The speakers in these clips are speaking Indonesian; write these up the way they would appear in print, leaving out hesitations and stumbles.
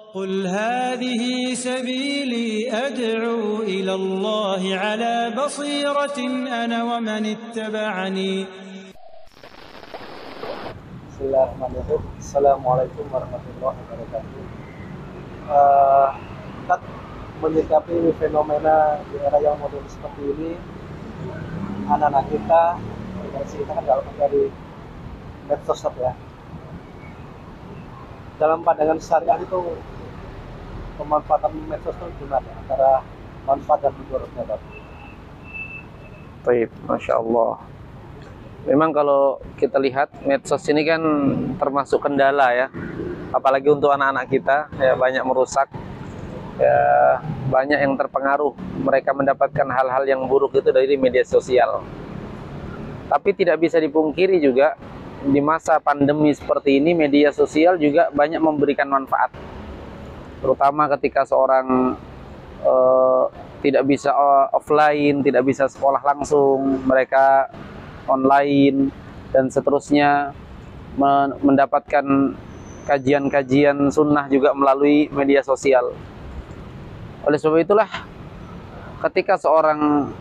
قل هذه سبيلي أدعو إلى الله على بصيرة أنا ومن اتبعني. Bismillahirrahmanirrahim. Assalamualaikum warahmatullahi wabarakatuh. Kita menyikapi fenomena di era yang modern seperti ini, anak-anak kita, generasi kita kan kalau dari medsos ya. Dalam pandangan syariah itu pemanfaatan medsos itu gimana antara manfaat dan mudaratnya? Baik, Masya Allah. Memang kalau kita lihat medsos ini kan termasuk kendala ya, apalagi untuk anak-anak kita ya, banyak merusak ya, banyak yang terpengaruh, mereka mendapatkan hal-hal yang buruk itu dari media sosial. Tapi tidak bisa dipungkiri juga di masa pandemi seperti ini media sosial juga banyak memberikan manfaat, terutama ketika seorang tidak bisa offline, tidak bisa sekolah langsung, mereka online dan seterusnya, mendapatkan kajian-kajian sunnah juga melalui media sosial. Oleh sebab itulah ketika seorang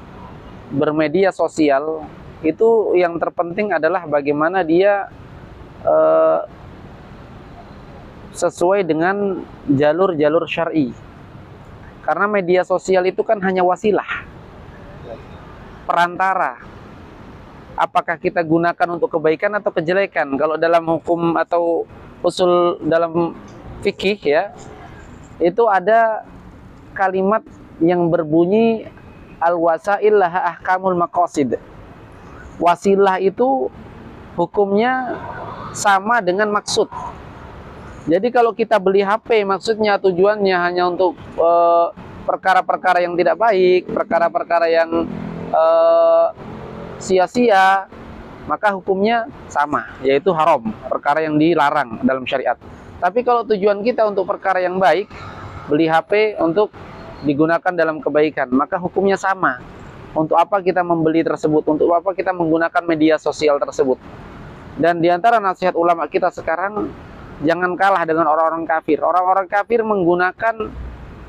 bermedia sosial itu yang terpenting adalah bagaimana dia sesuai dengan jalur-jalur syar'i. Karena media sosial itu kan hanya wasilah, perantara. Apakah kita gunakan untuk kebaikan atau kejelekan? Kalau dalam hukum atau usul dalam fikih ya, itu ada kalimat yang berbunyi al-wasail laha ahkamul maqasid. Wasilah itu hukumnya sama dengan maksud. Jadi kalau kita beli HP, maksudnya tujuannya hanya untuk perkara-perkara yang tidak baik, perkara-perkara yang sia-sia, maka hukumnya sama, yaitu haram, perkara yang dilarang dalam syariat. Tapi kalau tujuan kita untuk perkara yang baik, beli HP untuk digunakan dalam kebaikan, maka hukumnya sama. Untuk apa kita membeli tersebut? Untuk apa kita menggunakan media sosial tersebut? Dan diantara nasihat ulama kita sekarang, jangan kalah dengan orang-orang kafir. Orang-orang kafir menggunakan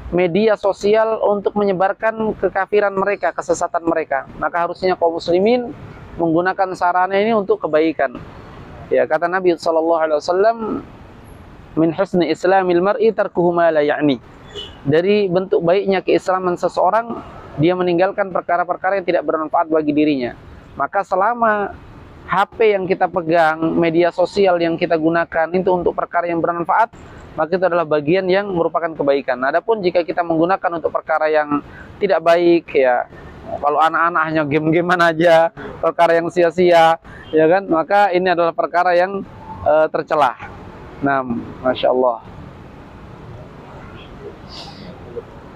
media sosial untuk menyebarkan kekafiran mereka, kesesatan mereka. Maka harusnya kaum muslimin menggunakan sarana ini untuk kebaikan. Ya, kata Nabi SAW, min husni islamil mar'i tarkuhu ma la ya'ni. Dari bentuk baiknya keislaman seseorang, dia meninggalkan perkara-perkara yang tidak bermanfaat bagi dirinya. Maka selama HP yang kita pegang, media sosial yang kita gunakan itu untuk perkara yang bermanfaat, maka itu adalah bagian yang merupakan kebaikan. Adapun jika kita menggunakan untuk perkara yang tidak baik ya, kalau anak-anak hanya game-gamean aja, perkara yang sia-sia, ya kan, maka ini adalah perkara yang tercelah. Nah, Masya Allah.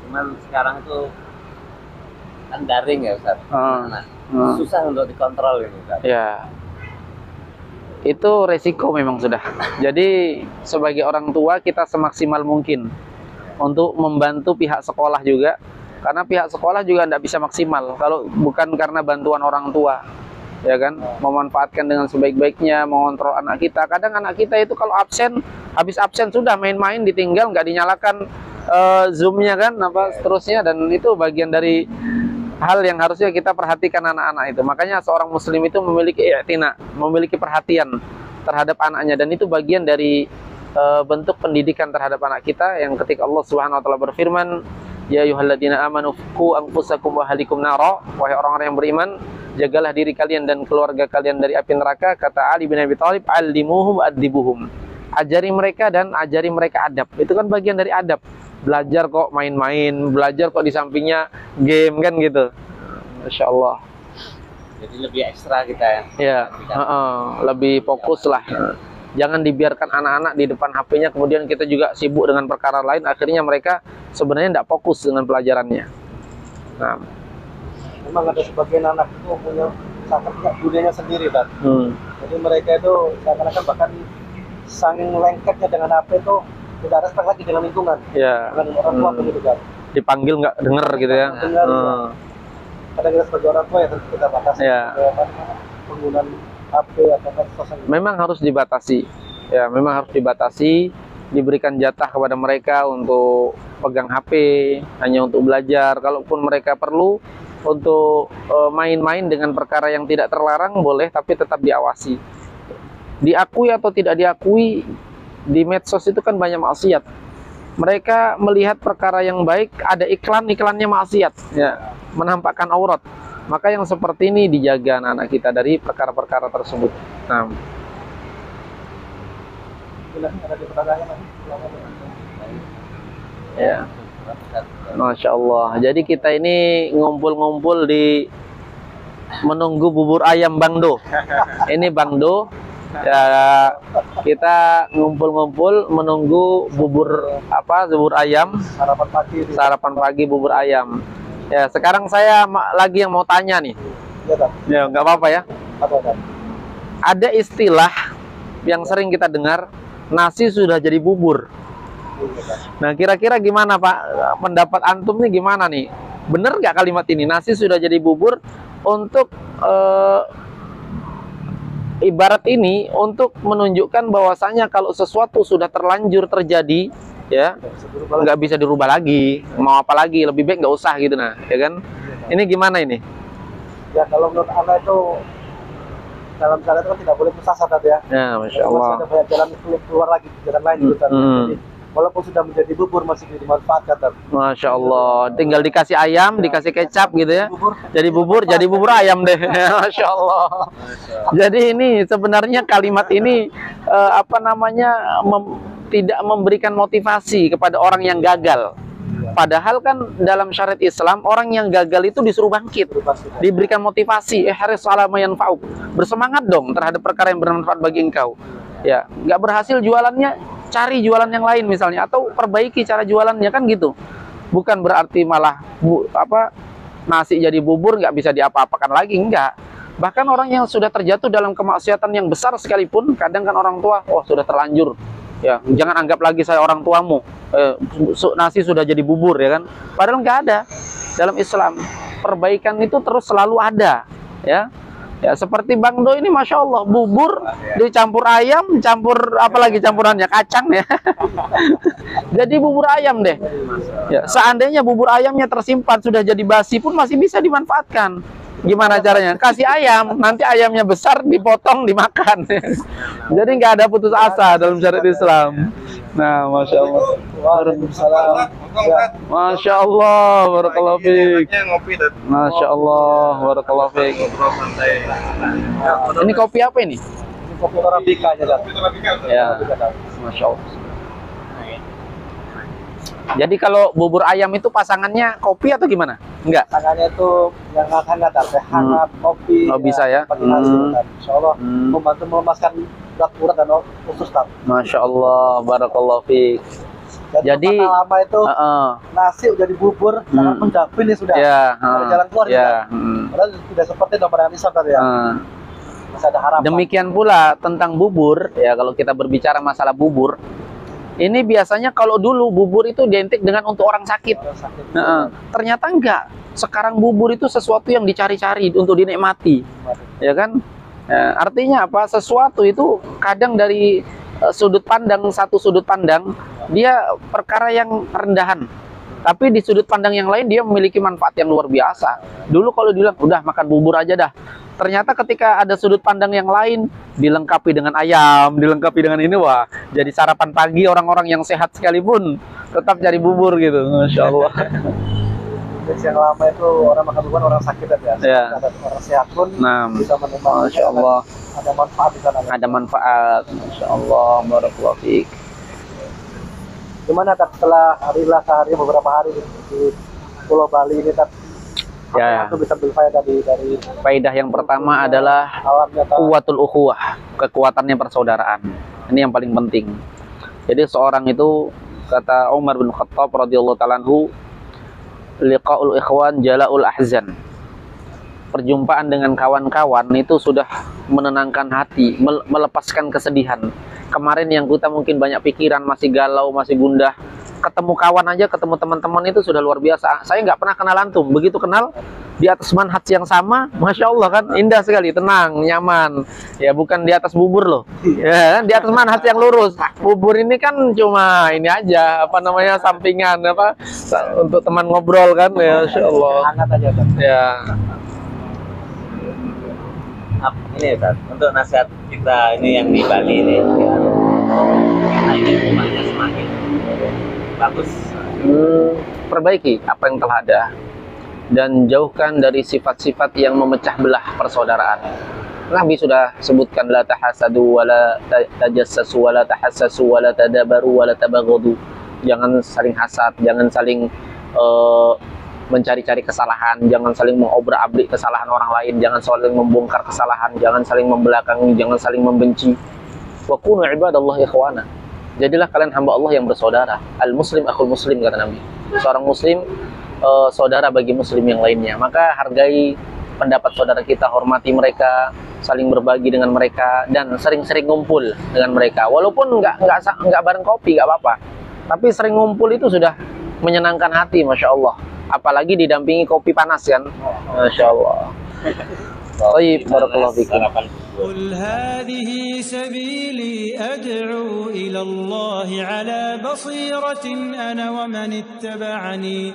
Cuman sekarang itu kan daring ya Ustaz. Susah untuk dikontrol ini Ustaz. Ya. Itu resiko memang sudah. Jadi sebagai orang tua kita semaksimal mungkin untuk membantu pihak sekolah juga, karena pihak sekolah juga tidak bisa maksimal kalau bukan karena bantuan orang tua, ya kan, memanfaatkan dengan sebaik-baiknya, mengontrol anak kita. Kadang anak kita itu kalau absen, habis absen sudah main-main, ditinggal, nggak dinyalakan zoomnya kan, apa seterusnya, dan itu bagian dari hal yang harusnya kita perhatikan anak-anak itu. Makanya seorang muslim itu memiliki i'tina, memiliki perhatian terhadap anaknya, dan itu bagian dari bentuk pendidikan terhadap anak kita, yang ketika Allah Subhanahu wa taala berfirman, ya ayyuhalladzina amanu qu anfusakum wa ahlikum nara, wahai orang-orang yang beriman, jagalah diri kalian dan keluarga kalian dari api neraka. Kata Ali bin Abi Thalib, allimuhum adibuhum, ajari mereka dan ajari mereka adab. Itu kan bagian dari adab. Belajar kok main-main, belajar kok di sampingnya game kan gitu. Masya Allah. Jadi lebih ekstra kita ya. Ya, lebih fokus lah. Jangan dibiarkan anak-anak di depan HP-nya, kemudian kita juga sibuk dengan perkara lain. Akhirnya mereka sebenarnya tidak fokus dengan pelajarannya. Nah, memang ada sebagian anak itu punya dunianya sendiri, Pak. Jadi mereka itu seakan-akan bahkan saking lengketnya dengan HP itu tidak respect lagi dengan lingkungan, dengan orang tua begitu kan. Dipanggil nggak denger gitu ya. Dengar, ya. Kadang kita sebagai orang tua ya tentu kita batasi penggunaan HP atau medsos. Memang harus dibatasi, ya memang harus dibatasi. diberikan jatah kepada mereka untuk pegang HP, hanya untuk belajar. Kalaupun mereka perlu untuk main-main dengan perkara yang tidak terlarang, boleh, tapi tetap diawasi. Diakui atau tidak diakui, di medsos itu kan banyak maksiat. Mereka melihat perkara yang baik, ada iklannya maksiat, ya, menampakkan aurat. Maka yang seperti ini dijaga anak-anak kita dari perkara-perkara tersebut. Nah, ya, Masya Allah. Jadi kita ini ngumpul-ngumpul di menunggu bubur ayam Bang Do. Ini Bang Do. Ya, kita ngumpul-ngumpul menunggu bubur bubur ayam, sarapan pagi bubur ayam. Ya, sekarang saya lagi yang mau tanya nih. Ya, nggak apa-apa ya. Ada istilah yang sering kita dengar, nasi sudah jadi bubur. Nah, kira-kira gimana Pak? Pendapat antum nih gimana nih? Bener nggak kalimat ini? Nasi sudah jadi bubur untuk ibarat ini untuk menunjukkan bahwasanya kalau sesuatu sudah terlanjur terjadi, ya nggak bisa dirubah lagi. Mau apa lagi? Lebih baik nggak usah gitu, nah, ya kan? Ini gimana ini? Ya, kalau menurut Anda itu dalam syariat itu kan tidak boleh musasat ya. Ya, Masya Allah. Masih ada banyak jalan keluar lagi, jalan lain gitu. Jadi, walaupun sudah menjadi bubur masih dimanfaatkan. Masya Allah. Tinggal dikasih ayam, dikasih kecap gitu ya. Jadi bubur ayam deh. Masya Allah. Jadi ini sebenarnya kalimat ini tidak memberikan motivasi kepada orang yang gagal. Padahal kan dalam syariat Islam orang yang gagal itu disuruh bangkit, diberikan motivasi, haris ala ma yanfa'uk. Bersemangat dong terhadap perkara yang bermanfaat bagi engkau. Ya, nggak berhasil jualannya, cari jualan yang lain misalnya, atau perbaiki cara jualannya, kan gitu. Bukan berarti malah nasi jadi bubur nggak bisa diapa-apakan lagi, enggak. Bahkan orang yang sudah terjatuh dalam kemaksiatan yang besar sekalipun, kadang kan orang tua, oh sudah terlanjur, ya jangan anggap lagi saya orang tuamu, nasi sudah jadi bubur, ya kan. Padahal nggak ada. Dalam Islam perbaikan itu terus selalu ada, ya. Ya, seperti Bang Do ini, Masya Allah, bubur dicampur ayam, campur apa lagi campurannya, kacang ya. Jadi bubur ayam deh. Ya, seandainya bubur ayamnya tersimpan sudah jadi basi pun masih bisa dimanfaatkan. Gimana caranya? Kasih ayam, nanti ayamnya besar, dipotong, dimakan. Jadi nggak ada putus asa dalam syariat Islam. Nah, Masya Allah. Waalaikumsalam. Masya Allah, barakallahu fiik. Masya Allah, barakallahu fiik. Ini kopi apa ini? Ini kopi Arabica aja, Dan. Ya, Masya Allah. Jadi kalau bubur ayam itu pasangannya kopi atau gimana? Enggak. Pasangannya itu yang hangat, hangat kopi. Oh, bisa ya. Insya Allah membantu melemaskan berat urat dan usus, Dan. Masya Allah, barakallahu fiik. Jadi lama itu nasi udah dibubur, sangat mendampil ya sudah. Ya, ada jalan keluar ya. Padahal tidak seperti nomor yang Islam tadi ya. Masih ada harapan. Demikian pula tentang bubur, ya kalau kita berbicara masalah bubur, ini biasanya kalau dulu bubur itu identik dengan untuk orang sakit. Ternyata enggak. Sekarang bubur itu sesuatu yang dicari-cari untuk dinikmati, ya kan? Artinya apa? Sesuatu itu kadang dari satu sudut pandang dia perkara yang rendahan, tapi di sudut pandang yang lain dia memiliki manfaat yang luar biasa. Dulu kalau dibilang udah makan bubur aja dah, ternyata ketika ada sudut pandang yang lain, dilengkapi dengan ayam, dilengkapi dengan ini, wah jadi sarapan pagi orang-orang yang sehat sekalipun tetap cari bubur gitu. Masya Allah. Yang lama itu orang makan bubur orang sakit ya. Ada orang sehat pun bisa menikmati. Masya Allah. Ada manfaat di sana. Ada manfaat. Masya Allah. Barakallahu fiik. Gimana setelah sehari beberapa hari di Pulau Bali ini, ya, itu bisa berfaedah dari faedah yang pertama adalah quwwatul ukhuwah, kekuatannya persaudaraan. Ini yang paling penting. Jadi seorang itu, kata Umar bin Khattab radhiyallahu ta'ala anhu, liqa'ul ikhwan jala'ul ahzan. Perjumpaan dengan kawan-kawan itu sudah menenangkan hati, melepaskan kesedihan. Kemarin yang kita mungkin banyak pikiran, masih galau, masih gundah, ketemu kawan aja, ketemu teman-teman itu sudah luar biasa. Saya nggak pernah kenal antum, begitu kenal di atas manhaj yang sama, masya Allah kan, indah sekali, tenang, nyaman. Ya bukan di atas bubur loh, ya kan? Di atas manhaj yang lurus. Bubur ini kan cuma ini aja, apa namanya, sampingan apa untuk teman ngobrol kan, ya, masya Allah. Hangat aja kan. Ya. Ini Ustaz, untuk nasihat kita ini yang di Bali ini, ya, kita ini umatnya semakin bagus. Perbaiki apa yang telah ada dan jauhkan dari sifat-sifat yang memecah belah persaudaraan. Nabi sudah sebutkan la tahasadu wala tajassasu wala tahassasu wala tadabaru wala tabaghadu. Jangan saling hasad, jangan saling mencari-cari kesalahan, jangan saling mengobrak-abrik kesalahan orang lain, jangan saling membongkar kesalahan, jangan saling membelakangi, jangan saling membenci. Wa kunu ibadallahi ikhwana. Jadilah kalian hamba Allah yang bersaudara. Al-muslim akhul muslim, kata Nabi. Seorang muslim saudara bagi muslim yang lainnya. Maka hargai pendapat saudara kita, hormati mereka, saling berbagi dengan mereka, dan sering-sering ngumpul dengan mereka. Walaupun nggak bareng kopi, nggak apa-apa. Tapi sering ngumpul itu sudah menyenangkan hati, masya Allah. Apalagi didampingi kopi panas kan, masya Allah. Baik, barakallahu fikum. قل هذه سبيلي أدعو إلى الله على بصيرة أنا ومن اتبعني